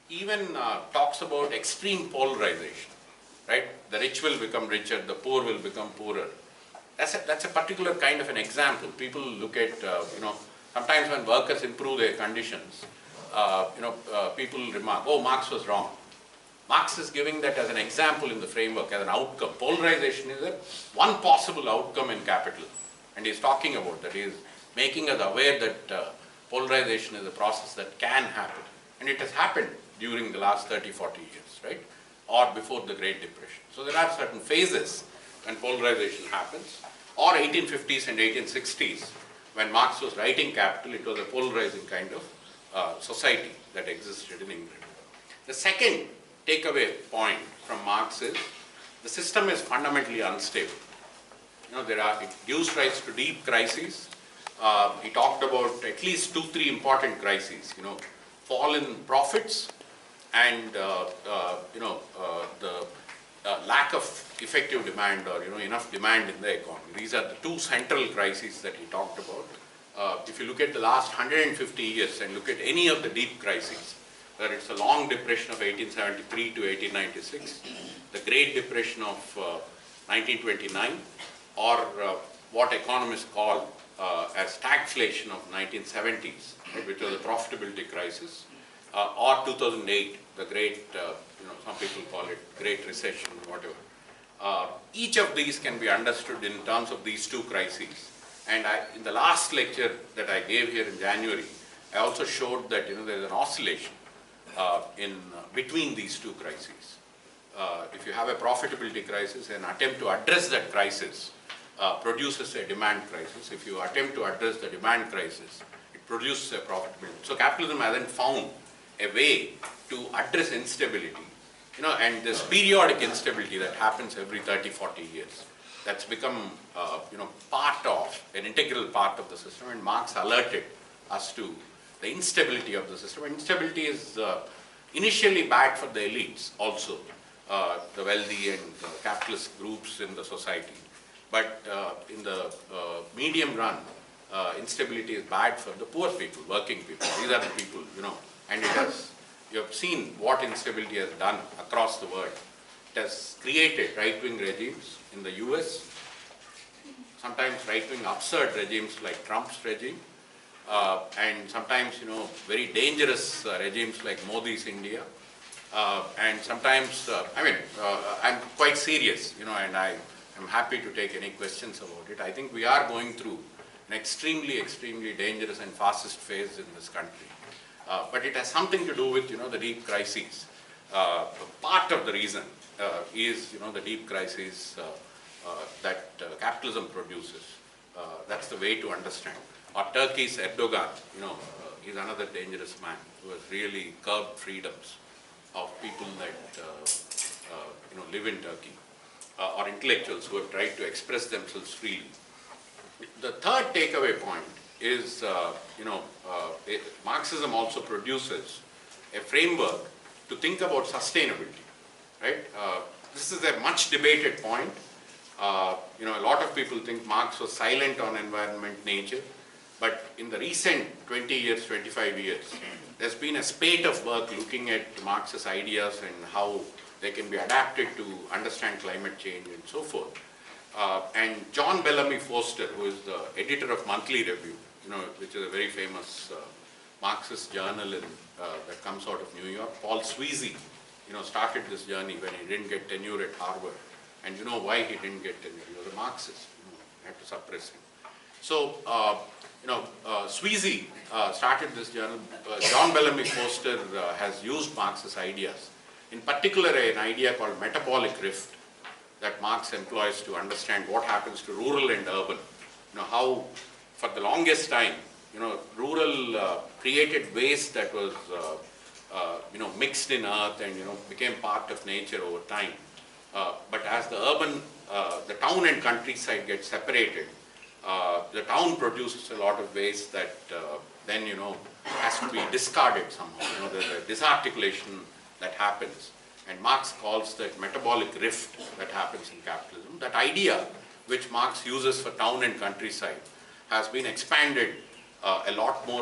even talks about extreme polarization, right? The rich will become richer, the poor will become poorer. That's a particular kind of an example. People look at, sometimes when workers improve their conditions, people remark, oh, Marx was wrong. Marx is giving that as an example in the framework, as an outcome. Polarization is one possible outcome in capital. And he's talking about that. He's making us aware that polarization is a process that can happen. And it has happened during the last 30, 40 years, right? Or before the Great Depression. So there are certain phases when polarization happens. Or 1850s and 1860s, when Marx was writing Capital, it was a polarizing kind of society that existed in England. The second takeaway point from Marx is the system is fundamentally unstable. It gives rise to deep crises. He talked about at least 2-3 important crises. Fall in profits and the lack of effective demand or enough demand in the economy. These are the two central crises that he talked about. If you look at the last 150 years and look at any of the deep crises, whether it's the long depression of 1873 to 1896, the Great Depression of 1929, or what economists call as stagflation of 1970s, which was a profitability crisis, or 2008, the great, some people call it Great Recession, whatever. Each of these can be understood in terms of these two crises. And in the last lecture that I gave here in January, I also showed that there is an oscillation between these two crises. If you have a profitability crisis, an attempt to address that crisis produces a demand crisis. If you attempt to address the demand crisis, it produces a profitability. So capitalism hasn't found a way to address instability, and this periodic instability that happens every 30, 40 years. That's become, part of, an integral part of the system, and Marx alerted us to the instability of the system. And instability is initially bad for the elites also, the wealthy and capitalist groups in the society. But in the medium run, instability is bad for the poor people, working people. These are the people, and you have seen what instability has done across the world. It has created right-wing regimes in the US, sometimes right-wing absurd regimes like Trump's regime, and sometimes, very dangerous regimes like Modi's India, and sometimes, I'm quite serious, and I'm happy to take any questions about it. I think we are going through an extremely, extremely dangerous and fascist phase in this country. But it has something to do with, the deep crises. Part of the reason is, the deep crises that capitalism produces. That's the way to understand. Or Turkey's Erdogan, he's another dangerous man who has really curbed freedoms of people that, live in Turkey, or intellectuals who have tried to express themselves freely. The third takeaway point is, Marxism also produces a framework to think about sustainability, right? This is a much debated point. A lot of people think Marx was silent on environment, nature, but in the recent 20 years, 25 years, there's been a spate of work looking at Marx's ideas and how they can be adapted to understand climate change and so forth. And John Bellamy Foster, who is the editor of Monthly Review, which is a very famous Marxist journal that comes out of New York. Paul Sweezy, started this journey when he didn't get tenure at Harvard. And you know why he didn't get tenure? He was a Marxist. Had to suppress him. So, Sweezy started this journal. John Bellamy Foster has used Marx's ideas. In particular, an idea called metabolic rift that Marx employs to understand what happens to rural and urban. How for the longest time, rural created waste that was, mixed in earth and, became part of nature over time. But as the urban, the town and countryside get separated, the town produces a lot of waste that then, has to be discarded somehow. There's a disarticulation that happens. And Marx calls that metabolic rift that happens in capitalism. That idea, which Marx uses for town and countryside, has been expanded a lot more